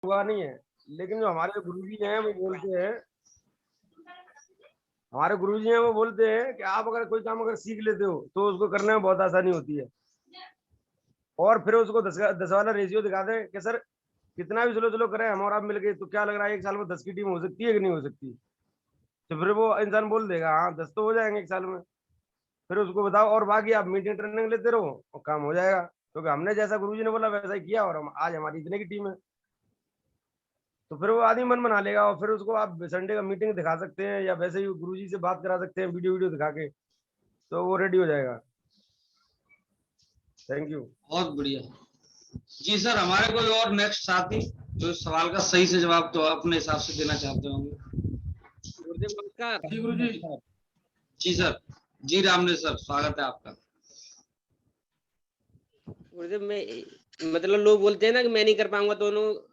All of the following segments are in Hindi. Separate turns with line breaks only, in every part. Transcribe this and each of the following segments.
हुआ नहीं है, लेकिन जो हमारे गुरुजी हैं वो बोलते हैं, हमारे गुरुजी हैं वो बोलते हैं कि आप अगर कोई काम अगर सीख लेते हो तो उसको करने में बहुत आसानी होती है। और फिर उसको 10 वाला रेशियो दिखा दें कि सर कितना भी स्लो स्लो करें हम और आप मिलके, तो क्या लग रहा है 1 साल में 10 की टीम हो सकती है कि नहीं हो सकती? तो फिर वो इंसान बोल देगा हाँ 10 तो हो जाएंगे 1 साल में। फिर उसको बताओ और बाकी आप मीटिंग ट्रेनिंग लेते रहो और काम हो जाएगा, क्योंकि हमने जैसा गुरुजी ने बोला वैसा ही किया और हम आज हमारी इतने की टीम है। तो फिर वो आदमी मन बना लेगा और फिर उसको आप संडे का मीटिंग दिखा सकते हैं या वैसे ही गुरुजी से बात करा सकते हैं वीडियो वीडियो दिखा के, तो वो रेडी हो जाएगा। Thank you.
बहुत बढ़िया जी सर। हमारे कोई और नेक्स्ट साथी जो इस सवाल का सही से जवाब तो अपने हिसाब से देना चाहते होंगे?
गुरुदेव नमस्कार।
जी गुरुजी।
जी सर। जी रामने सर, स्वागत है आपका।
गुरुदेव मैं मतलब लोग बोलते हैं ना कि मैं नहीं कर पाऊंगा, तो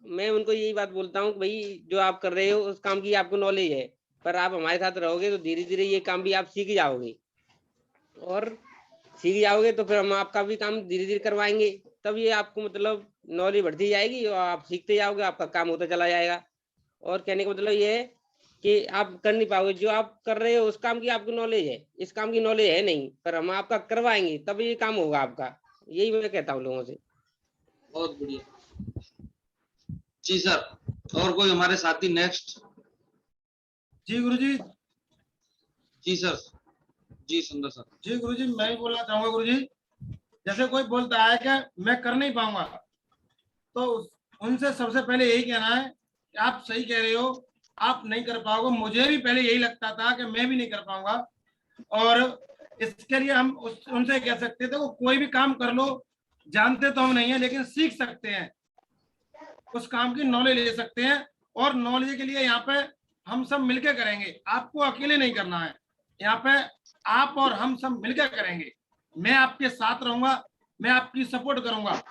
मैं उनको यही बात बोलता हूँ कि भाई जो आप कर रहे हो उस काम की आपको नॉलेज है, पर आप हमारे साथ रहोगे तो धीरे धीरे ये काम भी आप सीख जाओगे, और सीख जाओगे तो फिर हम आपका भी काम धीरे धीरे करवाएंगे, तब ये आपको मतलब नॉलेज बढ़ती जाएगी और आप सीखते जाओगे, आपका काम होता चला जाएगा। और कहने का मतलब ये है कि आप कर नहीं पाओगे, जो आप कर रहे हो उस काम की आपको नॉलेज है, इस काम की नॉलेज है नहीं, पर हम आपका करवाएंगे तब ये काम होगा आपका। यही मैं कहता हूँ लोगों से।
बहुत बढ़िया जी सर। और कोई हमारे साथी नेक्स्ट?
जी गुरुजी।
जी सर। जी सुंदर सर।
जी गुरुजी, मैं भी बोलना चाहूंगा गुरुजी, जैसे कोई बोलता है कि मैं कर नहीं पाऊंगा, तो उनसे सबसे पहले यही कहना है कि आप सही कह रहे हो, आप नहीं कर पाओगे। मुझे भी पहले यही लगता था कि मैं भी नहीं कर पाऊंगा, और इसके लिए हम उनसे कह सकते थे वो कोई भी काम कर लो, जानते तो हम नहीं है लेकिन सीख सकते हैं, उस काम की नॉलेज ले सकते हैं। और नॉलेज के लिए यहाँ पे हम सब मिलकर करेंगे, आपको अकेले नहीं करना है, यहाँ पे आप और हम सब मिलकर करेंगे। मैं आपके साथ रहूंगा, मैं आपकी सपोर्ट करूंगा,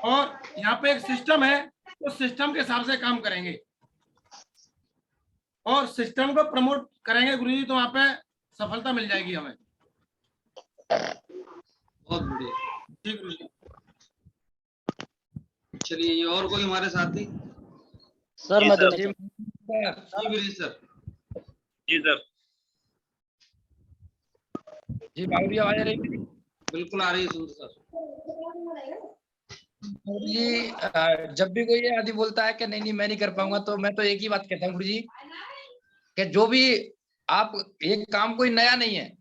और यहाँ पे एक सिस्टम है, उस सिस्टम के हिसाब से काम करेंगे और सिस्टम को प्रमोट करेंगे गुरुजी, तो वहां पे सफलता मिल जाएगी हमें।
बहुत बढ़िया
जी गुरुजी।
चलिए ये और कोई हमारे साथी?
सर मैं
जी वीरेश सर।
जी सर। जी बाबू आवाज आ रही है?
बिल्कुल आ रही है सुंदर सर।
जी जब भी कोई ये आदमी बोलता है कि नहीं नहीं मैं नहीं कर पाऊंगा, तो मैं तो एक ही बात कहता हूँ गुरु जी कि जो भी आप ये काम कोई नया नहीं है,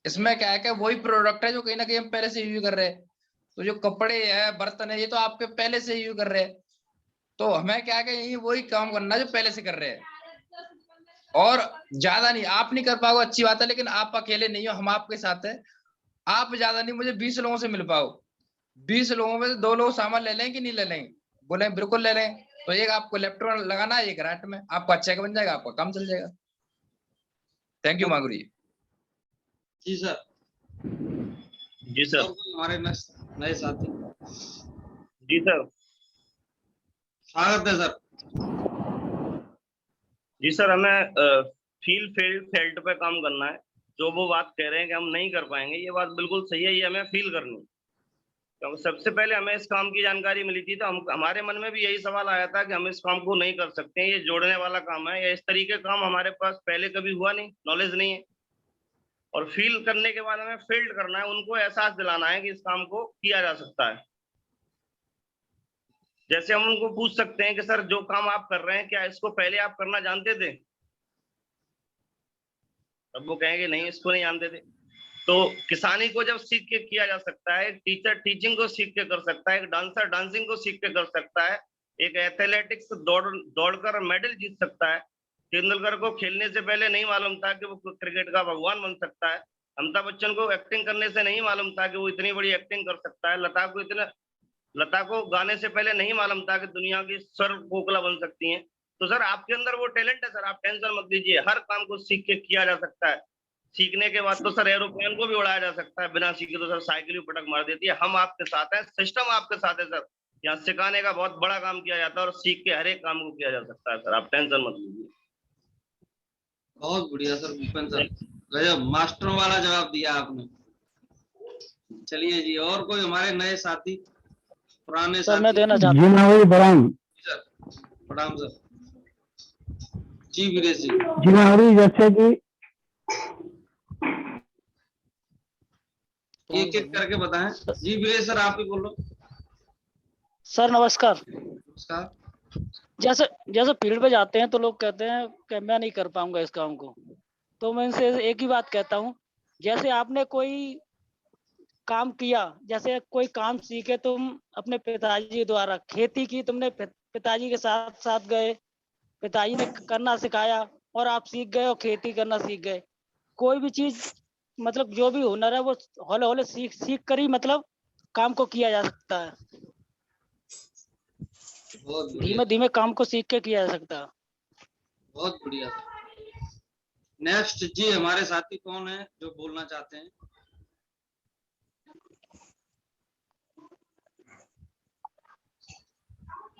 इसमें क्या है कि वही प्रोडक्ट है जो कहीं ना कहीं हम पहले से यूज कर रहे हैं। तो जो कपड़े है बर्तन है ये तो आपके पहले से यूज कर रहे हैं, तो हमें क्या है कि यही वही काम करना है जो पहले से कर रहे हैं। और ज्यादा नहीं, आप नहीं कर पाओगे अच्छी बात है, लेकिन आप अकेले नहीं हो, हम आपके साथ है। आप ज्यादा नहीं, मुझे 20 लोगों से मिल पाओ, 20 लोगों में से 2 लोग सामान ले लें कि नहीं ले लेंगे? बोले बिल्कुल ले लें। तो एक आपको लैपटॉप लगाना है, एक रात में आपका चेक बन जाएगा, आपका काम चल जाएगा। Thank you Manguri
ji sir.
जी सर।
और कोई हमारे नए साथी?
जी सर।
स्वागत है सर।
जी सर, हमें फील्ड फेल्ट पे काम करना है। जो वो बात कह रहे हैं कि हम नहीं कर पाएंगे, ये बात बिल्कुल सही है, ये हमें फील करनी है। क्योंकि सबसे पहले हमें इस काम की जानकारी मिली थी, तो हमारे मन में भी यही सवाल आया था कि हम इस काम को नहीं कर सकते हैं, ये जोड़ने वाला काम है, या इस तरीके का काम हमारे पास पहले कभी हुआ नहीं, नॉलेज नहीं है। और फील करने के बाद हमें फील्ड करना है, उनको एहसास दिलाना है कि इस काम को किया जा सकता है। जैसे हम उनको पूछ सकते हैं कि सर जो काम आप कर रहे हैं, क्या इसको पहले आप करना जानते थे? तब वो कहेंगे नहीं, इसको नहीं जानते थे। तो किसानी को जब सीख के किया जा सकता है, एक टीचर टीचिंग को सीख के कर सकता है, एक डांसर डांसिंग को सीख के कर सकता है, एक एथलेटिक्स दौड़कर मेडल जीत सकता है। तेंदुलकर को खेलने से पहले नहीं मालूम था कि वो क्रिकेट का भगवान बन सकता है। अमिताभ बच्चन को एक्टिंग करने से नहीं मालूम था कि वो इतनी बड़ी एक्टिंग कर सकता है। लता को गाने से पहले नहीं मालूम था कि दुनिया की स्वर कोकिला बन सकती हैं। तो सर आपके अंदर वो टैलेंट है सर, आप टेंशन मत लीजिए, हर काम को सीख के किया जा सकता है। सीखने के बाद तो सर एरोप्लेन को भी उड़ाया जा सकता है, बिना सीखे तो सर साइकिल भी पटक मार देती है। हम आपके साथ हैं, सिस्टम आपके साथ है सर। यहाँ सिखाने का बहुत बड़ा काम किया जाता है और सीख के हर एक काम को किया जा सकता है सर, आप टेंशन मत लीजिए।
बहुत बढ़िया सर भूपेन सर, गजब मास्टरों वाला जवाब दिया आपने। चलिए जी और कोई हमारे नए साथी, पुराने
सर
साथी?
मैं देना चाहता हूँ।
सर प्रणाम सर। जी वीरेश जी।
जी हाँ गुरु जी, जैसे कि
एक एक करके बताएं। जी वीरेश सर, आप ही बोलो।
सर नमस्कार।
नमस्कार।
जैसे जैसे फील्ड पे जाते हैं तो लोग कहते हैं कि मैं नहीं कर पाऊंगा इस काम को, तो मैं इनसे एक ही बात कहता हूँ, जैसे आपने कोई काम किया, जैसे कोई काम सीखे तुम अपने पिताजी द्वारा, खेती की तुमने पिताजी के साथ साथ गए, पिताजी ने करना सिखाया और आप सीख गए और खेती करना सीख गए। कोई भी चीज मतलब जो भी हुनर है वो हौले हौले सीख सीख कर ही मतलब काम को किया जा सकता है।
बहुत बढ़िया,
धीमे धीमे काम को सीख के किया जा सकता है।
बहुत बढ़िया। नेक्स्ट जी, हमारे साथी कौन है जो बोलना चाहते हैं?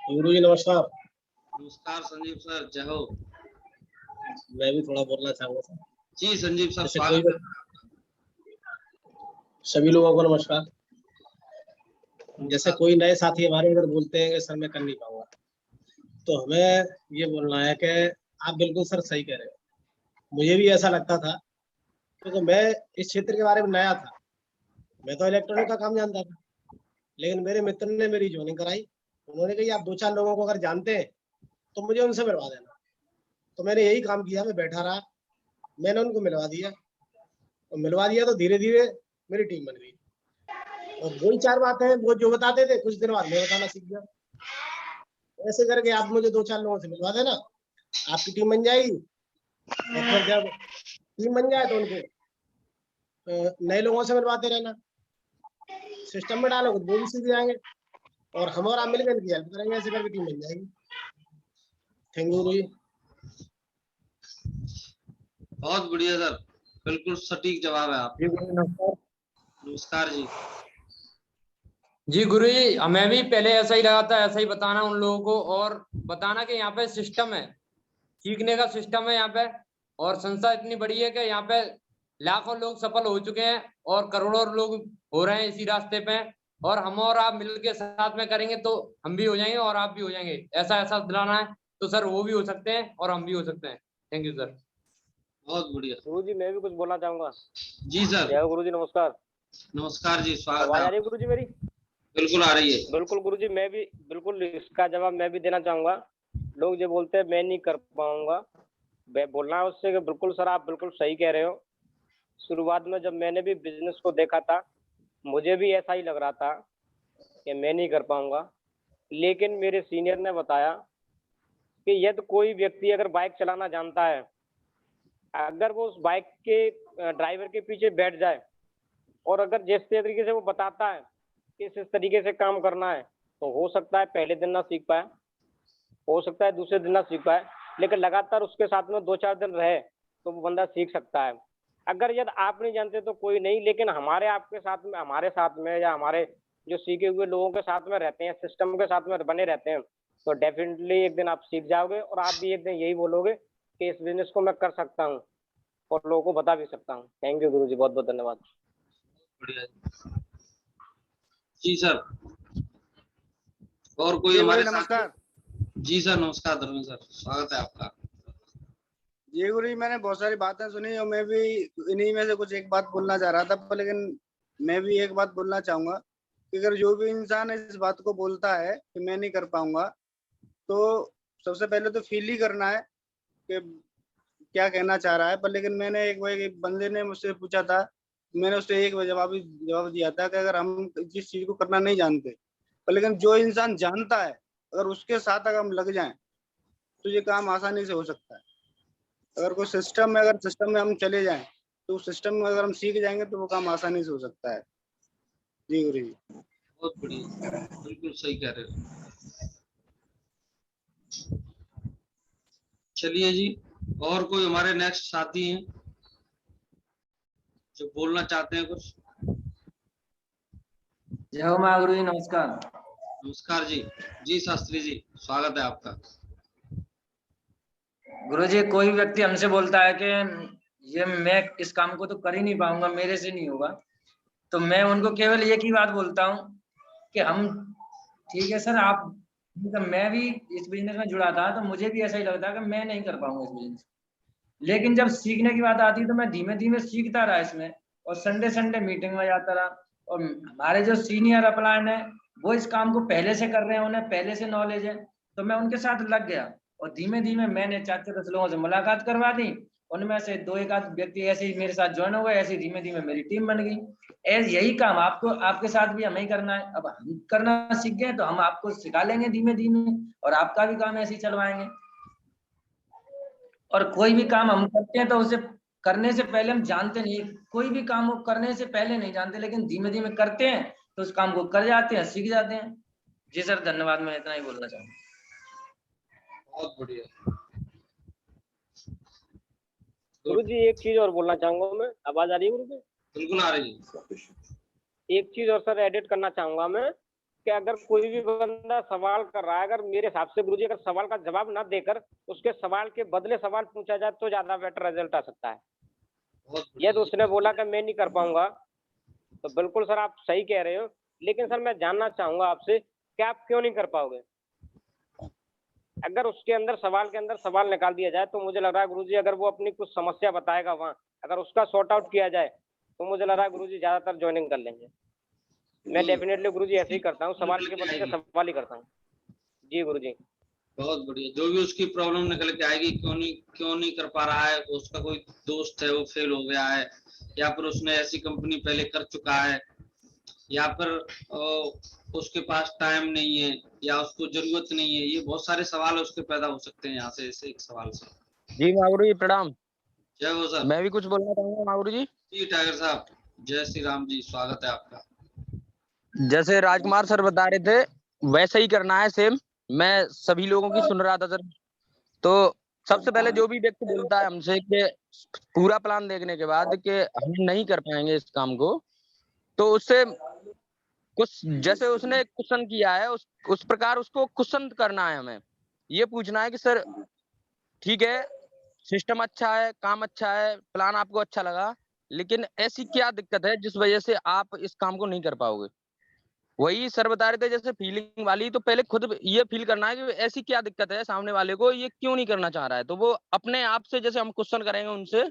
गुरु जी नमस्कार।
नमस्कार संजीव सर, जय हो।
मैं भी थोड़ा बोलना चाहूंगा सर।
जी संजीव सर,
जैसे
स्वागत
कोई सभी लोगों को नमस्कार। जैसे कोई नए साथी हमारे अगर बोलते हैं कि सर मैं कर नहीं पाऊंगा, तो हमें ये बोलना है कि आप बिल्कुल सर सही कह रहे हो। मुझे भी ऐसा लगता था, क्योंकि मैं इस क्षेत्र के बारे में नया था। मैं तो इलेक्ट्रॉनिक का काम जानता था, लेकिन मेरे मित्र ने मेरी ज्वाइनिंग कराई। उन्होंने कहा आप 2-4 लोगों को अगर जानते हैं तो मुझे उनसे मिलवा देना। तो मैंने यही काम किया, मैं बैठा रहा, मैंने उनको मिलवा दिया, और मिलवा दिया तो धीरे धीरे मेरी टीम बन गई। और वही 4 बातें वो जो बताते थे, कुछ दिन बाद मैं बताना सीख गया। ऐसे करके आप मुझे 2-4 लोगों से मिलवा देना, आपकी टीम बन जाएगी। और फिर जब टीम बन जाए तो उनको नए लोगों से मिलवाते रहना, सिस्टम में डालोगे तो वो भी सीख जाएंगे, और हम और आप मिलकर इनकी हेल्प करेंगे। ऐसे करके टीम बन जाएगी। थैंक यू जी।
बहुत बढ़िया सर, बिल्कुल सटीक जवाब है आप।
जी गुरु जी नमस्कार।
नमस्कार जी।
जी गुरु जी, हमें भी पहले ऐसा ही लगा था, ऐसा ही बताना उन लोगों को, और बताना कि यहाँ पे सिस्टम है, सीखने का सिस्टम है यहाँ पे, और संस्था इतनी बड़ी है कि यहाँ पे लाखों लोग सफल हो चुके हैं और करोड़ों लोग हो रहे हैं इसी रास्ते पे। और हम और आप मिलकर साथ में करेंगे तो हम भी हो जाएंगे और आप भी हो जाएंगे। ऐसा ऐसा दिलाना है तो सर वो भी हो सकते हैं और हम भी हो सकते हैं। Thank you sir.
बहुत बढ़िया।
गुरु जी मैं भी कुछ बोलना चाहूंगा।
जी सर।
जय हो गुरु जी, नमस्कार।
नमस्कार जी, स्वागत
आवाज आ
है।
रही है गुरु जी मेरी?
बिल्कुल आ रही है।
बिल्कुल गुरु जी, मैं भी बिल्कुल इसका जवाब मैं भी देना चाहूंगा। लोग जो बोलते हैं मैं नहीं कर पाऊंगा, मैं बोलना है उससे कि बिल्कुल सर आप बिल्कुल सही कह रहे हो। शुरुआत में जब मैंने भी बिजनेस को देखा था, मुझे भी ऐसा ही लग रहा था कि मैं नहीं कर पाऊंगा, लेकिन मेरे सीनियर ने बताया कि यदि कोई व्यक्ति अगर बाइक चलाना जानता है, अगर वो उस बाइक के ड्राइवर के पीछे बैठ जाए और अगर जिस तरीके से वो बताता है कि इस तरीके से काम करना है, तो हो सकता है पहले दिन ना सीख पाए, हो सकता है दूसरे दिन ना सीख पाए, लेकिन लगातार उसके साथ में 2-4 दिन रहे तो वो बंदा सीख सकता है। अगर यदि आप नहीं जानते तो कोई नहीं, लेकिन हमारे आपके साथ में, हमारे साथ में या हमारे जो सीखे हुए लोगों के साथ में रहते हैं, सिस्टम के साथ में बने रहते हैं, तो डेफिनेटली एक दिन आप सीख जाओगे और आप भी एक दिन यही बोलोगे कि इस बिजनेस को मैं कर सकता हूँ और लोगों को बता भी सकता हूँ। थैंक यू गुरु जी, बहुत बहुत धन्यवाद।
बढ़िया जी सर। और कोई
जी
हमारे
गुरु जी
साथ?
नमस्कार।
जी सर नमस्कार धर्मेंद्र सर, स्वागत है आपका।
जी गुरु जी, मैंने बहुत सारी बातें सुनी और मैं भी इन्हीं में से कुछ एक बात बोलना चाह रहा था, पर लेकिन मैं भी एक बात बोलना चाहूंगा कि अगर जो भी इंसान इस बात को बोलता है कि मैं नहीं कर पाऊंगा, तो सबसे पहले तो फील ही करना है कि क्या कहना चाह रहा है। पर लेकिन मैंने एक बंदे ने मुझसे पूछा था, मैंने उससे एक जवाब दिया था कि अगर हम जिस चीज को करना नहीं जानते, पर लेकिन जो इंसान जानता है, अगर उसके साथ अगर हम लग जाएं तो ये काम आसानी से हो सकता है। अगर कोई सिस्टम में हम चले जाएं, तो उस सिस्टम में अगर हम सीख जाएंगे तो वो काम आसानी से हो सकता है। जी गुरु जी।
बहुत बढ़िया, बिल्कुल सही कह रहे हो। चलिए जी, और कोई हमारे नेक्स्ट साथी हैं जो बोलना चाहते हैं कुछ?
जय हो माँ गुरु जी, नमस्कार।
नमस्कार जी। जी शास्त्री जी, स्वागत है आपका।
गुरु जी, कोई व्यक्ति हमसे बोलता है कि ये मैं इस काम को तो कर ही नहीं पाऊंगा, मेरे से नहीं होगा, तो मैं उनको केवल एक ही बात बोलता हूँ कि हम ठीक है सर, आप मैं भी इस बिजनेस में जुड़ा था, तो मुझे भी ऐसा ही लगता है कि मैं नहीं कर पाऊंगा इस बिजनेस। लेकिन जब सीखने की बात आती तो मैं धीमे धीमे सीखता रहा इसमें, और संडे संडे मीटिंग में जाता रहा। और हमारे जो सीनियर अपलाइन है वो इस काम को पहले से कर रहे हैं, उन्हें पहले से नॉलेज है, तो मैं उनके साथ लग गया। और धीमे धीमे मैंने 4-10 लोगों से मुलाकात करवा दी, उनमें से 2-1 व्यक्ति ऐसे ही मेरे साथ ज्वाइन हो गए, ऐसे धीमे धीमे मेरी टीम बन गई। यही काम आपको, आपके साथ भी हमें ही करना है। अब हम करना सीख गए तो हम आपको सिखा लेंगे धीमे धीमे, और आपका भी काम ऐसे ही चलवाएंगे। और कोई भी काम हम करते हैं तो उसे करने से पहले हम जानते नहीं, कोई भी काम को करने से पहले नहीं जानते, लेकिन धीमे धीमे करते हैं तो उस काम को कर जाते हैं, सीख जाते हैं। जी सर, धन्यवाद, मैं इतना ही बोलना चाहूंगा।
बहुत बढ़िया।
गुरु जी एक चीज और बोलना चाहूंगा मैं, आवाज आ रही है गुरु जी?
बिल्कुल आ रही है।
एक चीज और सर एडिट करना चाहूंगा मैं, कि अगर कोई भी बंदा सवाल कर रहा है, अगर मेरे हिसाब से गुरु जी अगर सवाल का जवाब ना देकर उसके सवाल के बदले सवाल पूछा जाए तो ज्यादा बेटर रिजल्ट आ सकता है। यदि उसने बोला कि मैं नहीं कर पाऊंगा, तो बिल्कुल सर आप सही कह रहे हो, लेकिन सर मैं जानना चाहूंगा आपसे कि आप क्यों नहीं कर पाओगे? अगर उसके अंदर सवाल के अंदर सवाल निकाल दिया जाए तो मुझे लग रहा है गुरुजी अगर वो अपनी कुछ समस्या बताएगा वहाँ, अगर उसका सॉर्ट आउट किया जाए तो मुझे लग रहा है गुरुजी ज्यादातर ज्वाइनिंग कर लेंगे। मैं डेफिनेटली गुरुजी ऐसे ही करता हूँ, सवाल के बदले सवाल ही करता हूँ। जी गुरुजी।
बहुत बढ़िया। जो भी उसकी प्रॉब्लम निकल के आएगी, क्यों नहीं कर पा रहा है, उसका कोई दोस्त है वो फेल हो गया है, या फिर उसने ऐसी कंपनी पहले कर चुका है, या फिर उसके पास टाइम नहीं है, या उसको जरूरत नहीं है, ये बहुत सारे सवाल उसके पैदा हो सकते हैं यहाँ से, इस एक सवाल से।
जी मागुरु जी प्रणाम।
जय हो सर।
मैं भी कुछ बोलना चाहूंगा मागुरु जी।
जी टाइगर साहब, जय श्री राम जी, स्वागत है आपका।
जैसे राजकुमार सर बता रहे थे वैसे ही करना है सेम। मैं सभी लोगों की सुन रहा था सर। तो सबसे पहले जो भी व्यक्ति बोलता है हमसे कि पूरा प्लान देखने के बाद कि हम नहीं कर पाएंगे इस काम को, तो उससे कुछ जैसे उसने क्वेश्चन किया है उस प्रकार उसको क्वेश्चन करना है। हमें ये पूछना है कि सर ठीक है, सिस्टम अच्छा है, काम अच्छा है, प्लान आपको अच्छा लगा, लेकिन ऐसी क्या दिक्कत है जिस वजह से आप इस काम को नहीं कर पाओगे। वही सर बता रहे थे जैसे फीलिंग वाली, तो पहले खुद ये फील करना है कि ऐसी क्या दिक्कत है सामने वाले को, ये क्यों नहीं करना चाह रहा है। तो वो अपने आप से जैसे हम क्वेश्चन करेंगे उनसे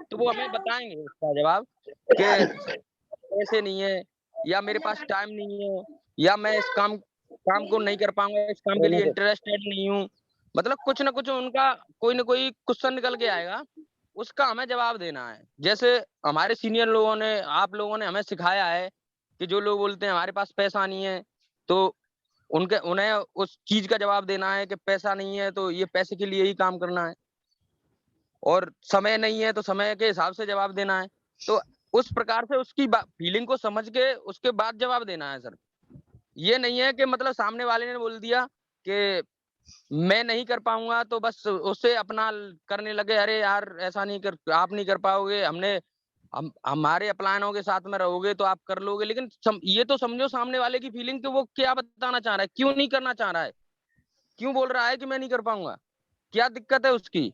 तो वो हमें बताएंगे उसका जवाब कि ऐसे नहीं है, या मेरे पास टाइम नहीं है, या मैं इस काम को नहीं कर पाऊंगा, इस काम के लिए इंटरेस्टेड नहीं हूँ। मतलब कुछ ना कुछ उनका कोई ना कोई क्वेश्चन निकल के आएगा, उसका हमें जवाब देना है। जैसे हमारे सीनियर लोगों ने, आप लोगों ने हमें सिखाया है कि जो लोग बोलते हैं हमारे पास पैसा नहीं है, तो उन्हें उस चीज का जवाब देना है कि पैसा नहीं है तो ये पैसे के लिए ही काम करना है, और समय नहीं है तो समय के हिसाब से जवाब देना है। तो उस प्रकार से उसकी फीलिंग को समझ के उसके बाद जवाब देना है सर। ये नहीं है कि मतलब सामने वाले ने बोल दिया कि मैं नहीं कर पाऊंगा तो बस उससे अपना करने लगे, अरे यार ऐसा नहीं कर, आप नहीं कर पाओगे, हमारे अपलायनों के साथ में रहोगे तो आप कर लोगे। लेकिन ये तो समझो सामने वाले की फीलिंग कि वो क्या बताना चाह रहा है, क्यों नहीं करना चाह रहा है, क्यों बोल रहा है कि मैं नहीं कर पाऊंगा, क्या दिक्कत है उसकी।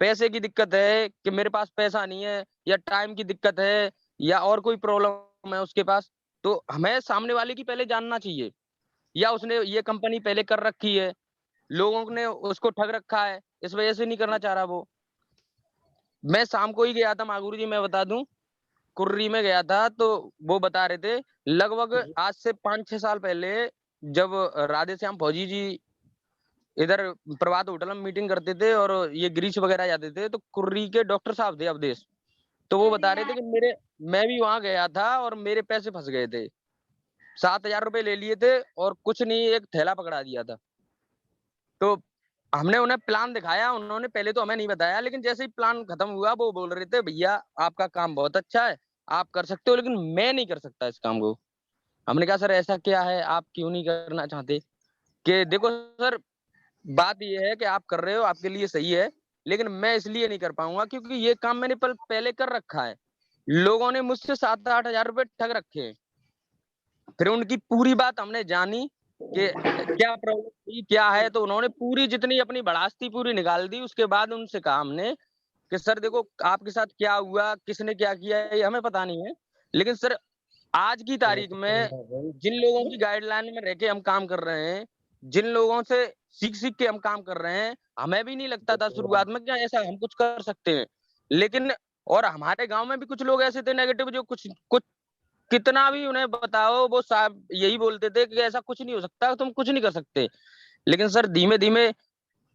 पैसे की दिक्कत है कि मेरे पास पैसा नहीं है, या टाइम की दिक्कत है, या और कोई प्रॉब्लम है उसके पास। तो हमें सामने वाले की पहले जानना चाहिए, या उसने ये कंपनी पहले कर रखी है, लोगों ने उसको ठग रखा है, इस वजह से नहीं करना चाह रहा वो। मैं शाम को ही गया था मागुरु जी, मैं बता दूं, कुर्री में गया था, तो वो बता रहे थे लगभग आज से 5-6 साल पहले जब राधे श्याम फौजी जी इधर प्रभात होटल में मीटिंग करते थे और ये ग्रीस वगैरह जाते थे, तो कुर्री के डॉक्टर साहब थे अवधेश, तो वो बता रहे थे कि मैं भी वहां गया था और मेरे पैसे फंस गए थे, 7,000 रुपए ले लिए थे और कुछ नहीं, एक थैला पकड़ा दिया था। तो हमने उन्हें प्लान दिखाया, उन्होंने पहले तो हमें नहीं बताया, लेकिन जैसे ही प्लान खत्म हुआ वो बोल रहे थे भैया आपका काम बहुत अच्छा है, आप कर सकते हो, लेकिन मैं नहीं कर सकता इस काम को। हमने कहा सर ऐसा क्या है, आप क्यों नहीं करना चाहते। कि देखो सर, बात ये है कि आप कर रहे हो, आपके लिए सही है, लेकिन मैं इसलिए नहीं कर पाऊंगा क्योंकि ये काम मैंने पहले कर रखा है, लोगों ने मुझसे 7-8 हजार रुपए ठग रखे हैं। फिर उनकी पूरी बात हमने जानी कि क्या प्रॉब्लम थी, क्या है, तो उन्होंने पूरी जितनी अपनी भड़ास थी पूरी निकाल दी। उसके बाद उनसे कहा हमने कि सर देखो आपके साथ क्या हुआ, किसने क्या किया ये हमें पता नहीं है, लेकिन सर आज की तारीख में जिन लोगों की गाइडलाइन में रह के हम काम कर रहे हैं,
जिन लोगों से सीख सीख के हम काम कर रहे हैं, हमें भी नहीं लगता था शुरुआत में क्या ऐसा हम कुछ कर सकते हैं, लेकिन और हमारे गांव में भी कुछ लोग ऐसे थे नेगेटिव जो कुछ कुछ कितना भी उन्हें बताओ वो साहब यही बोलते थे कि ऐसा कुछ नहीं हो सकता, तुम कुछ नहीं कर सकते। लेकिन सर धीमे धीमे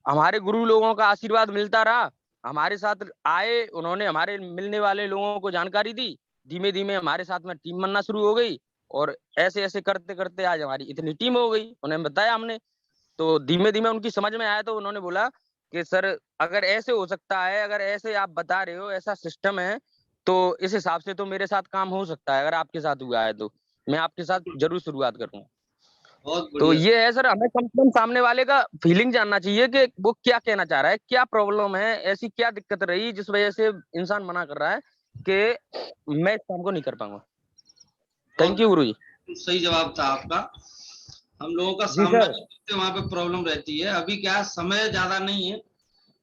हमारे गुरु लोगों का आशीर्वाद मिलता रहा, हमारे साथ आए, उन्होंने हमारे मिलने वाले लोगों को जानकारी दी, धीमे धीमे हमारे साथ में टीम बनना शुरू हो गई और ऐसे ऐसे करते करते आज हमारी इतनी टीम हो गई। उन्हें बताया हमने, तो धीमे धीमे उनकी समझ में आया, तो उन्होंने बोला कि सर अगर ऐसे हो सकता है, अगर ऐसे आप बता रहे हो ऐसा सिस्टम है, तो इस हिसाब से तो मेरे साथ काम हो सकता है, अगर आपके साथ हुआ है तो मैं आपके साथ जरूर शुरुआत करूंगा।
बहुत
तो
बढ़िया।
ये है सर, हमें कम से कम सामने वाले का फीलिंग जानना चाहिए कि वो क्या कहना चाह रहा है, क्या प्रॉब्लम है, ऐसी क्या दिक्कत रही जिस वजह से इंसान मना कर रहा है कि मैं इस काम को नहीं कर पाऊंगा। थैंक यू गुरु जी।
सही जवाब था आपका। हम लोगों का
जी
सामना
सर।
करते वहां पे प्रॉब्लम रहती है। अभी क्या है, समय ज्यादा नहीं है,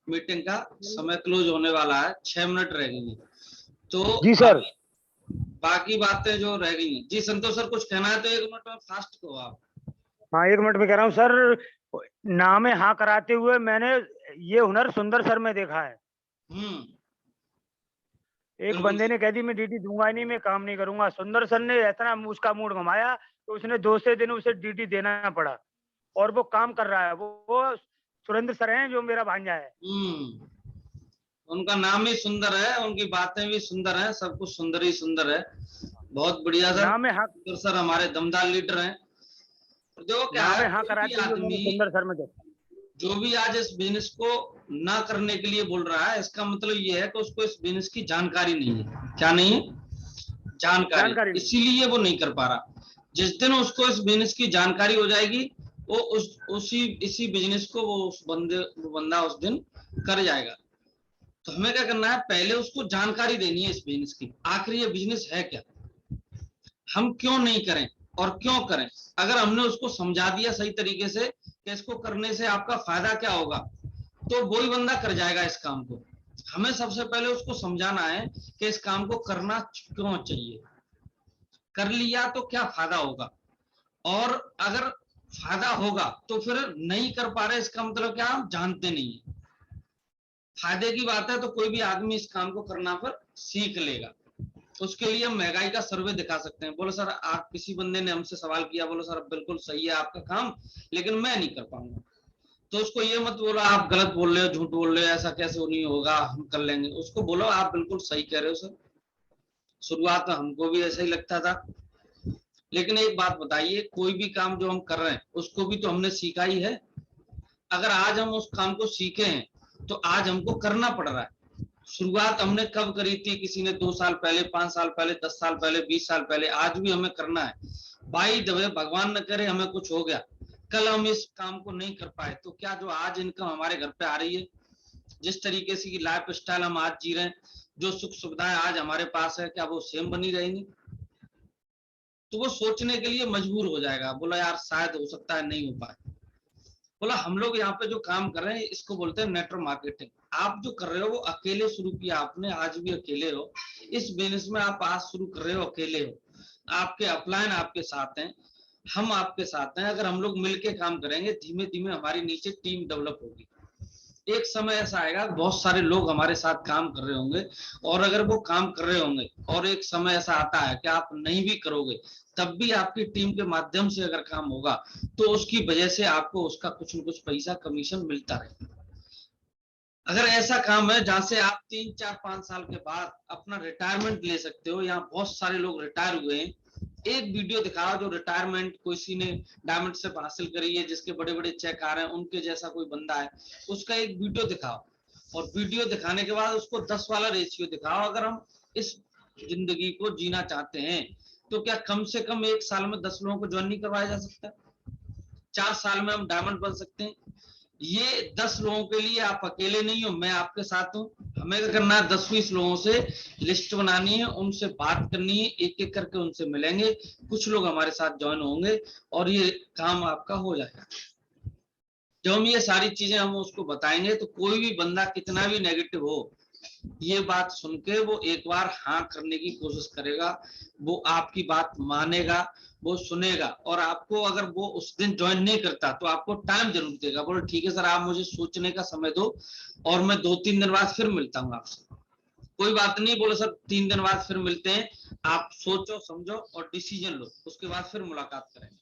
मीटिंग का समय क्लोज होने वाला है, 6 मिनट रह गई है, तो
जी सर।
बाकी बातें जो रह गई हैं, जी संतोष सर कुछ कहना है तो 1 मिनट में फास्ट कहो आप।
हाँ 1 मिनट में कह रहा हूँ सर, ना में हाँ कराते हुए मैंने ये हुनर सुंदर सर में देखा है। एक बंदे ने कह दी मैं डीटी दूंगा ही नहीं, मैं काम नहीं करूंगा, सुंदर सर ने इतना उसका मूड घुमाया तो उसने दूसरे दिन उसे डीटी देना पड़ा और वो काम कर रहा है। वो सुरेंद्र सर हैं जो मेरा भांजा है।
उनका नाम ही सुंदर है, उनकी बातें भी सुंदर हैं, सब कुछ सुंदर ही सुंदर है। बहुत बढ़िया सर।
नाम में हाँ
सर हमारे दमदार लीडर हैं। देखो क्या है,
हाँ कराते हुए मैंने सुंदर सर में देखा।
जो भी आज इस बिजनेस को ना करने के लिए बोल रहा है, इसका मतलब ये है कि उसको इस बिजनेस की जानकारी नहीं है। क्या नहीं है? जानकारी। इसीलिए वो नहीं कर पा रहा। जिस दिन उसको इस बिजनेस की जानकारी हो जाएगी, वो इसी बिजनेस को वो बंदा उस दिन कर जाएगा। तो हमें क्या करना है, पहले उसको जानकारी देनी है इस बिजनेस की, आखिर ये बिजनेस है क्या, हम क्यों नहीं करें और क्यों करें। अगर हमने उसको समझा दिया सही तरीके से कि इसको करने से आपका फायदा क्या होगा, तो वही बंदा कर जाएगा इस काम को। हमें सबसे पहले उसको समझाना है कि इस काम को करना क्यों चाहिए, कर लिया तो क्या फायदा होगा, और अगर फायदा होगा तो फिर नहीं कर पा रहे, इसका मतलब क्या, हम जानते नहीं है। फायदे की बात है तो कोई भी आदमी इस काम को करना फिर सीख लेगा। उसके लिए हम महंगाई का सर्वे दिखा सकते हैं। बोलो सर, आप किसी बंदे ने हमसे सवाल किया, बोलो सर बिल्कुल सही है आपका काम, लेकिन मैं नहीं कर पाऊंगा, तो उसको ये मत बोलो आप गलत बोल रहे हो, झूठ बोल रहे हो, ऐसा कैसे नहीं होगा, हम कर लेंगे। उसको बोलो आप बिल्कुल सही कह रहे हो सर। शुरुआत में हमको भी ऐसा ही लगता था, लेकिन एक बात बताइए, कोई भी काम जो हम कर रहे हैं उसको भी तो हमने सीखा ही है। अगर आज हम उस काम को सीखे हैं तो आज हमको करना पड़ रहा है। शुरुआत हमने कब करी थी, किसी ने 2 साल पहले, 5 साल पहले, 10 साल पहले, 20 साल पहले, आज भी हमें करना है। बाई द वे, भगवान न करे हमें कुछ हो गया, कल हम इस काम को नहीं कर पाए, तो क्या जो आज इनकम हमारे घर पे आ रही है, जिस तरीके से की लाइफ स्टाइल हम आज जी रहे हैं, जो सुख सुविधाएं आज हमारे पास है, क्या वो सेम बनी रहेंगी? तो वो सोचने के लिए मजबूर हो जाएगा, बोला यार शायद हो सकता है नहीं हो पाए। बोला हम लोग यहाँ पे जो काम कर रहे हैं इसको बोलते हैं नेटवर्क मार्केटिंग। आप जो कर रहे हो वो अकेले शुरू किया आपने, आज भी अकेले हो इस बिजनेस में, आप आज शुरू कर रहे हो अकेले हो, आपके अपलाइन आपके साथ हैं, हम आपके साथ हैं। अगर हम लोग मिलके काम करेंगे, धीमे धीमे हमारी नीचे टीम डेवलप होगी। एक समय ऐसा आएगा बहुत सारे लोग हमारे साथ काम कर रहे होंगे, और अगर वो काम कर रहे होंगे और एक समय ऐसा आता है कि आप नहीं भी करोगे, तब भी आपकी टीम के माध्यम से अगर काम होगा तो उसकी वजह से आपको उसका कुछ न कुछ पैसा कमीशन मिलता रहेगा। अगर ऐसा काम है जहां से आप 3, 4, 5 साल के बाद अपना रिटायरमेंट ले सकते हो, यहाँ बहुत सारे लोग रिटायर हुए हैं, एक वीडियो दिखाओ जो रिटायरमेंट किसी ने डायमंड से हासिल करी है, जिसके बड़े बड़े चेक आ रहे हैं, उनके जैसा कोई बंदा है, उसका एक वीडियो दिखाओ, और वीडियो दिखाने के बाद उसको 10 वाला रेशियो दिखाओ। अगर हम इस जिंदगी को जीना चाहते हैं तो क्या कम से कम 1 साल में 10 लोगों को ज्वाइन नहीं करवाया जा सकता? 4 साल में हम डायमंड बन सकते हैं। ये 10 लोगों के लिए आप अकेले नहीं हो, मैं आपके साथ हूँ। हमें क्या करना है, 10-20 लोगों से लिस्ट बनानी है, उनसे बात करनी है, एक एक करके उनसे मिलेंगे, कुछ लोग हमारे साथ ज्वाइन होंगे और ये काम आपका हो जाएगा। जब हम ये सारी चीजें हम उसको बताएंगे तो कोई भी बंदा कितना भी नेगेटिव हो, ये बात सुन के वो एक बार हाँ करने की कोशिश करेगा, वो आपकी बात मानेगा, वो सुनेगा, और आपको अगर वो उस दिन ज्वाइन नहीं करता तो आपको टाइम जरूर देगा, बोलो ठीक है सर आप मुझे सोचने का समय दो और मैं 2-3 दिन बाद फिर मिलता हूँ आपसे। कोई बात नहीं, बोलो सर 3 दिन बाद फिर मिलते हैं, आप सोचो समझो और डिसीजन लो, उसके बाद फिर मुलाकात करेंगे।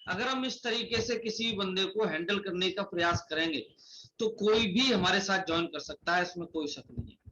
अगर हम इस तरीके से किसी बंदे को हैंडल करने का प्रयास करेंगे तो कोई भी हमारे साथ ज्वाइन कर सकता है, इसमें कोई शक नहीं है।